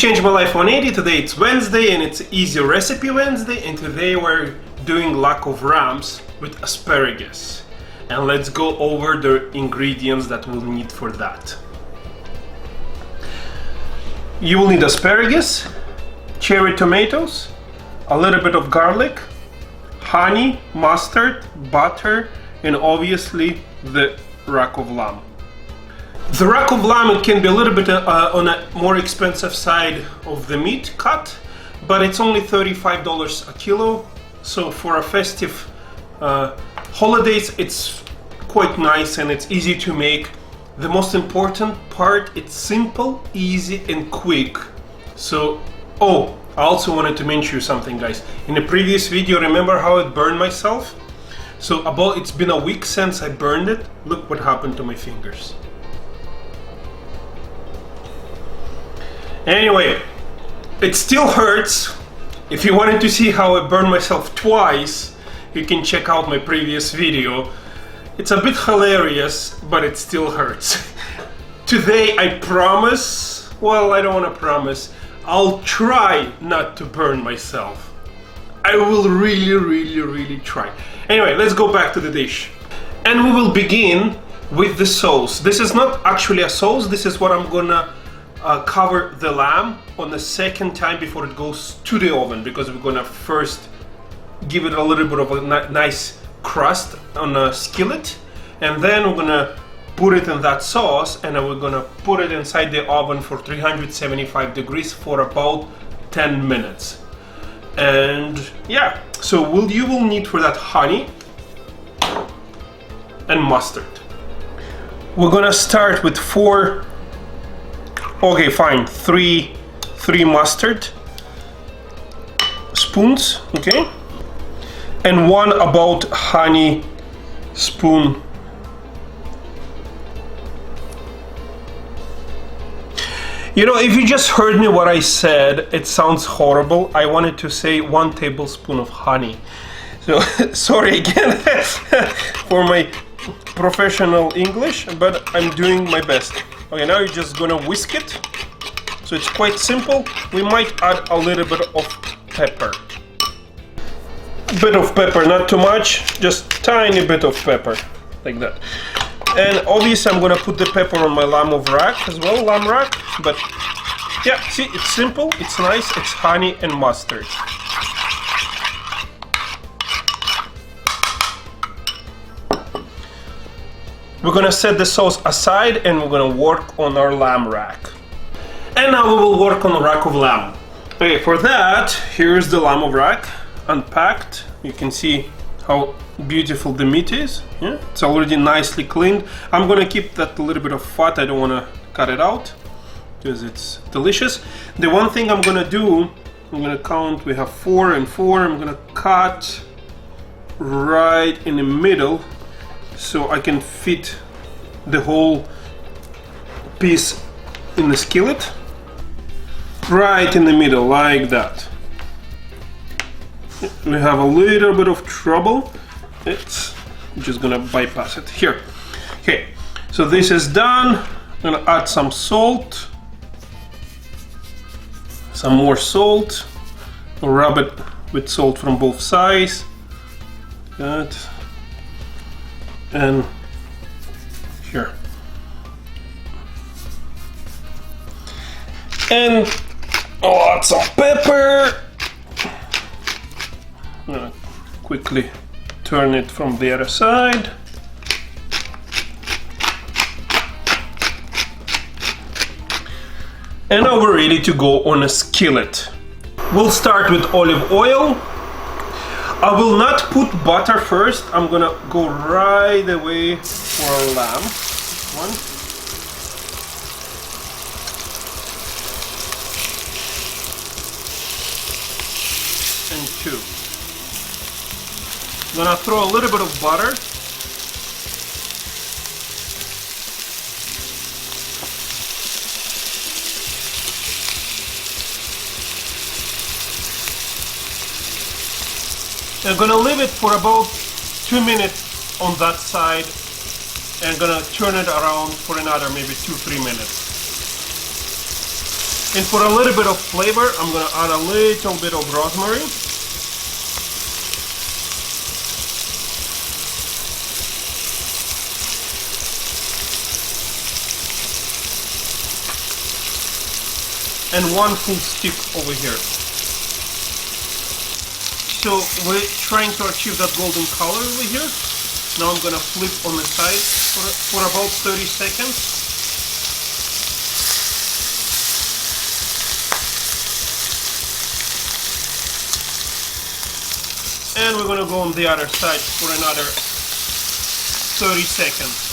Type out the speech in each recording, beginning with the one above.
Change My Life 180. Today it's Wednesday and it's Easy Recipe Wednesday, and today we're doing lack of rams with asparagus. And let's go over the ingredients that we'll need for that. You will need asparagus, cherry tomatoes, a little bit of garlic, honey, mustard, butter, and obviously the rack of lamb. The rack of lamb, it can be a little bit on a more expensive side of the meat cut, but it's only $35 a kilo. So for a festive holidays, it's quite nice and it's easy to make. The most important part, it's simple, easy, and quick. So, oh, I also wanted to mention you something, guys. In the previous video, remember how I burned myself? So it's been a week since I burned it. Look what happened to my fingers. Anyway, it still hurts. If you wanted to see how I burned myself twice, you can check out my previous video. It's a bit hilarious, but it still hurts. Today, I promise, well, I don't want to promise, I'll try not to burn myself. I will really try. Anyway, let's go back to the dish. And we will begin with the sauce. This is not actually a sauce, this is what I'm gonna cover the lamb on the second time before it goes to the oven, because we're gonna first give it a little bit of a nice crust on a skillet, and then we're gonna put it in that sauce, and then we're gonna put it inside the oven for 375 degrees for about 10 minutes. And yeah, so you will need for that honey and mustard. We're gonna start with three mustard spoons, okay, and one about honey spoon. You know, if you just heard me what I said, it sounds horrible. I wanted to say 1 tablespoon of honey. So sorry again for my professional English, but I'm doing my best. Okay, now you're just gonna whisk it. So it's quite simple. We might add a little bit of pepper. A bit of pepper, not too much, just tiny bit of pepper, like that. And obviously I'm gonna put the pepper on my lamb rack as well, lamb rack. But yeah, see, it's simple, it's nice, it's honey and mustard. We're gonna set the sauce aside and we're gonna work on our lamb rack. And now we will work on the rack of lamb. Okay, for that, here's the lamb rack, unpacked. You can see how beautiful the meat is. Yeah, it's already nicely cleaned. I'm gonna keep that little bit of fat, I don't wanna cut it out, because it's delicious. The one thing I'm gonna do, I'm gonna count, we have 4 and 4. I'm gonna cut right in the middle, so I can fit the whole piece in the skillet. Right in the middle, like that. We have a little bit of trouble. It's just gonna bypass it here. Okay, so this is done. I'm gonna add some salt. Some more salt. Rub it with salt from both sides. That. And here, and lots of pepper. I'm gonna quickly turn it from the other side. And now we're ready to go on a skillet. We'll start with olive oil. I will not put butter first. I'm gonna go right away for our lamb. 1. And 2. I'm gonna throw a little bit of butter. I'm gonna leave it for about 2 minutes on that side and gonna turn it around for another maybe 2-3 minutes. And for a little bit of flavor, I'm gonna add a little bit of rosemary. And 1 full stick over here. So we're trying to achieve that golden color over here. Now I'm gonna flip on the side for about 30 seconds. And we're gonna go on the other side for another 30 seconds.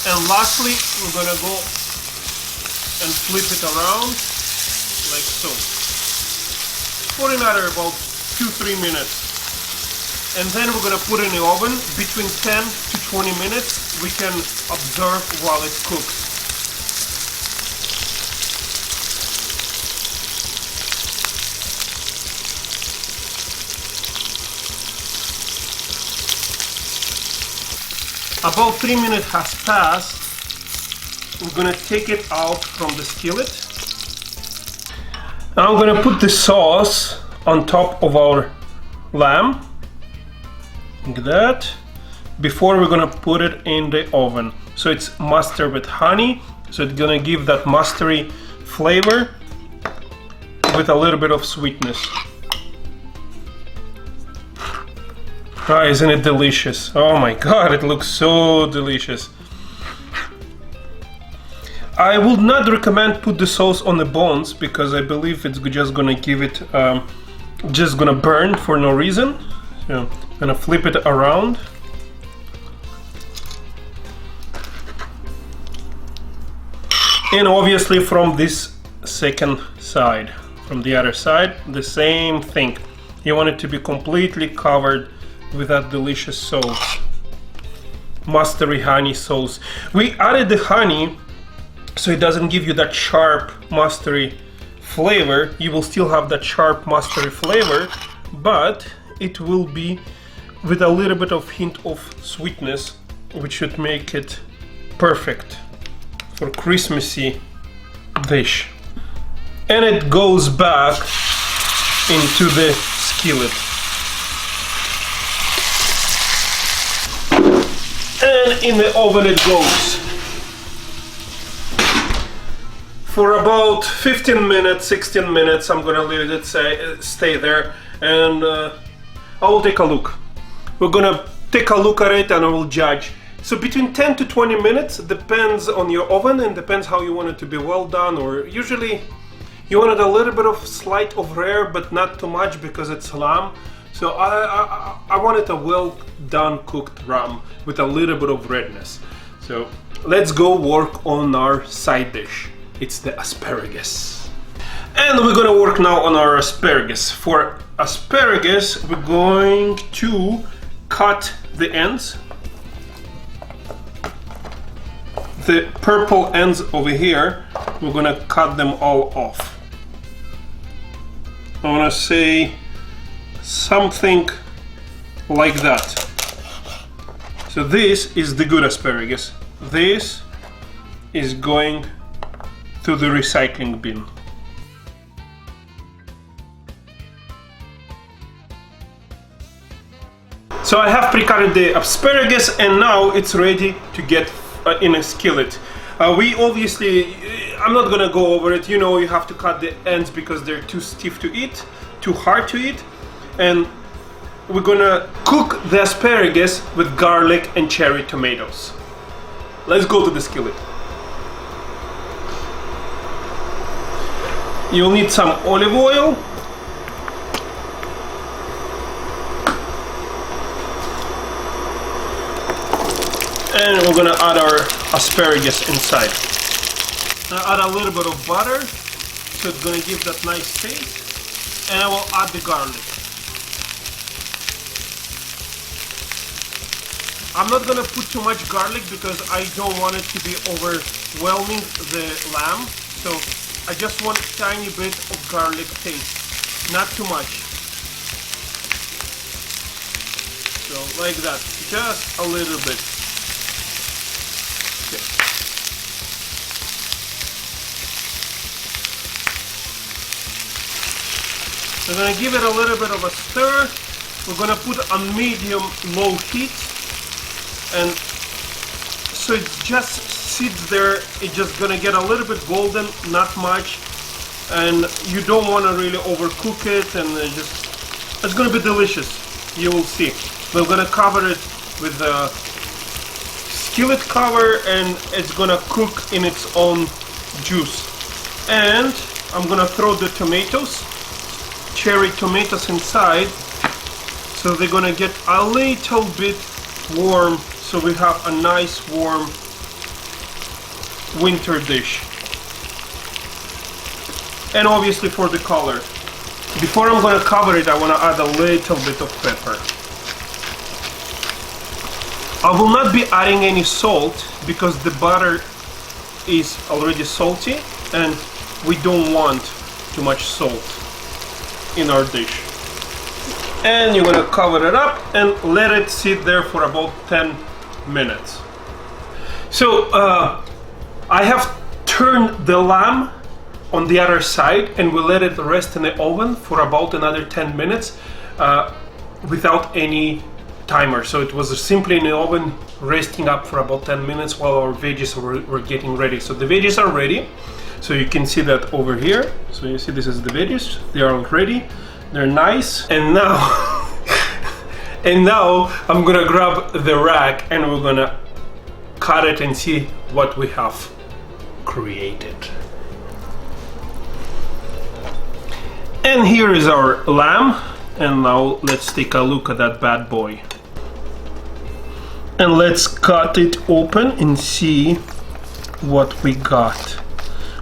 And lastly, we're gonna go and flip it around like so for another about 2-3 minutes. And then we're gonna put it in the oven between 10 to 20 minutes. We can observe while it cooks. About 3 minutes has passed. We're gonna take it out from the skillet. Now I'm gonna put the sauce on top of our lamb, like that, before we're gonna put it in the oven. So it's mustard with honey, so it's gonna give that mustardy flavor with a little bit of sweetness. Ah, isn't it delicious? Oh my god, it looks so delicious. I would not recommend put the sauce on the bones because I believe it's just gonna give it, just gonna burn for no reason. So I'm gonna flip it around. And obviously from this second side, from the other side, the same thing. You want it to be completely covered with that delicious sauce, mustardy honey sauce. We added the honey so it doesn't give you that sharp mustardy flavor. You will still have that sharp mustardy flavor, but it will be with a little bit of hint of sweetness, which should make it perfect for Christmassy dish. And it goes back into the skillet. And in the oven it goes for about 15 minutes, 16 minutes. I'm gonna leave it stay there, and I will take a look. We're gonna take a look at it and I will judge. So between 10 to 20 minutes, depends on your oven and depends how you want it to be well done, or usually you want it a little bit of slight of rare but not too much because it's lamb. So I wanted a well done cooked lamb with a little bit of redness. So let's go work on our side dish. It's the asparagus. And we're gonna work now on our asparagus. For asparagus, we're going to cut the ends. The purple ends over here, we're gonna cut them all off. I wanna say something like that. So this is the good asparagus. This is going to the recycling bin. So I have pre-cut the asparagus and now it's ready to get in a skillet. We obviously, I'm not gonna go over it, you know, you have to cut the ends because they're too stiff to eat, too hard to eat. And we're gonna cook the asparagus with garlic and cherry tomatoes. Let's go to the skillet. You'll need some olive oil. And we're gonna add our asparagus inside. I'll add a little bit of butter, so it's gonna give that nice taste. And I will add the garlic. I'm not gonna put too much garlic because I don't want it to be overwhelming the lamb. So I just want a tiny bit of garlic taste. not too much. So like that, just a little bit. Okay. We're gonna give it a little bit of a stir. We're gonna put on medium-low heat, and so it just sits there. It's just gonna get a little bit golden, not much, and you don't want to really overcook it, and it's gonna be delicious. You will see. We're gonna cover it with a skillet cover, and it's gonna cook in its own juice. And I'm gonna throw the tomatoes, cherry tomatoes inside, so they're gonna get a little bit warm, so we have a nice warm winter dish. And obviously for the color. Before I'm gonna cover it, I wanna add a little bit of pepper. I will not be adding any salt because the butter is already salty and we don't want too much salt in our dish. And you're gonna cover it up and let it sit there for about 10 minutes. So I have turned the lamb on the other side, and we let it rest in the oven for about another 10 minutes without any timer. So it was simply in the oven resting up for about 10 minutes while our veggies were getting ready. So the veggies are ready. So you can see that over here. So you see this is the veggies. They are all ready. They're nice. And now, I'm gonna grab the rack and we're gonna cut it and see what we have created. And here is our lamb. And now let's take a look at that bad boy. And let's cut it open and see what we got.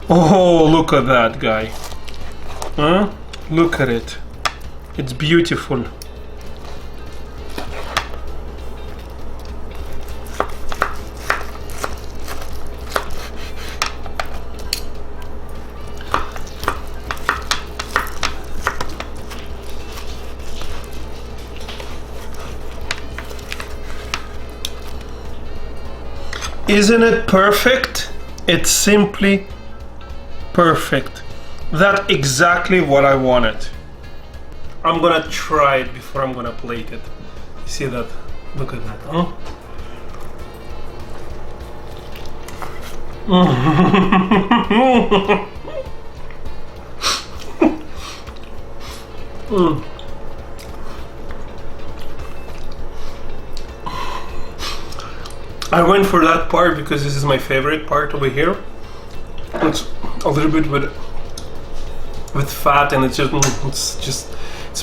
Oh, look at that guy. Huh? Look at it. It's beautiful. Isn't it perfect? It's simply perfect. That's exactly what I wanted. I'm gonna try it before I'm gonna plate it. You see that? Look at that, huh? I went for that part because this is my favorite part over here. It's a little bit with fat, and it's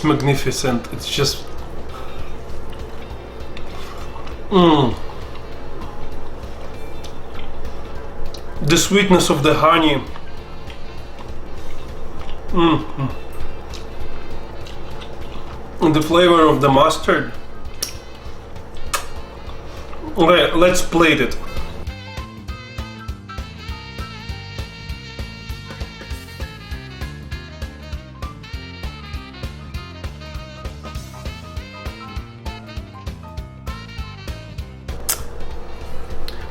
magnificent. It's just the sweetness of the honey. And the flavor of the mustard. Okay, let's plate it.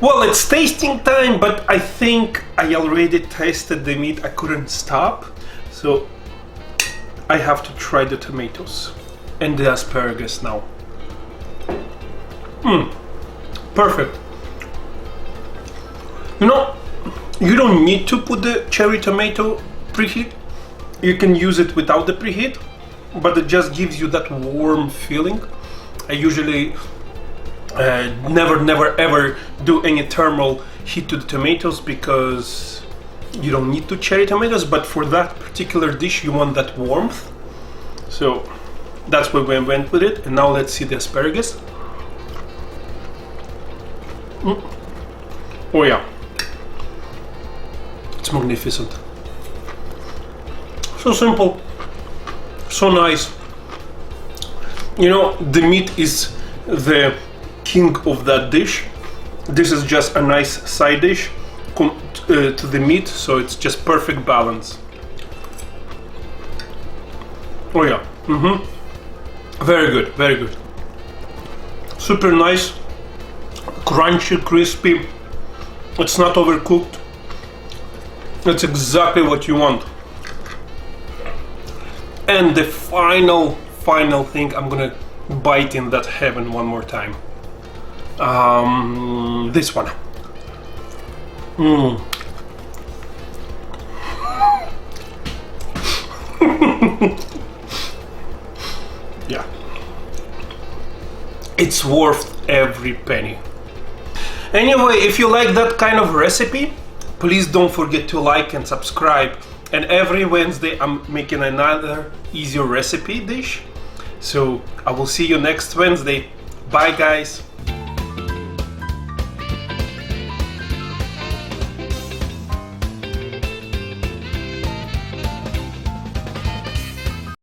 Well, it's tasting time, but I think I already tasted the meat. I couldn't stop, so I have to try the tomatoes and the asparagus now. Perfect. You know, you don't need to put the cherry tomato preheat. You can use it without the preheat, but it just gives you that warm feeling. I usually never ever do any thermal heat to the tomatoes because you don't need to cherry tomatoes, but for that particular dish you want that warmth. So that's why we went with it. And now let's see the asparagus. Oh yeah, it's magnificent. So simple, so nice. You know, the meat is the king of that dish. This is just a nice side dish to the meat, so it's just perfect balance. Oh yeah. Very good, very good. Super nice, crunchy, crispy. It's not overcooked. It's exactly what you want. And the final thing, I'm gonna bite in that heaven one more time. This one. Yeah. It's worth every penny. Anyway, if you like that kind of recipe, please don't forget to like and subscribe. And every Wednesday I'm making another easier recipe dish. So I will see you next Wednesday. Bye guys.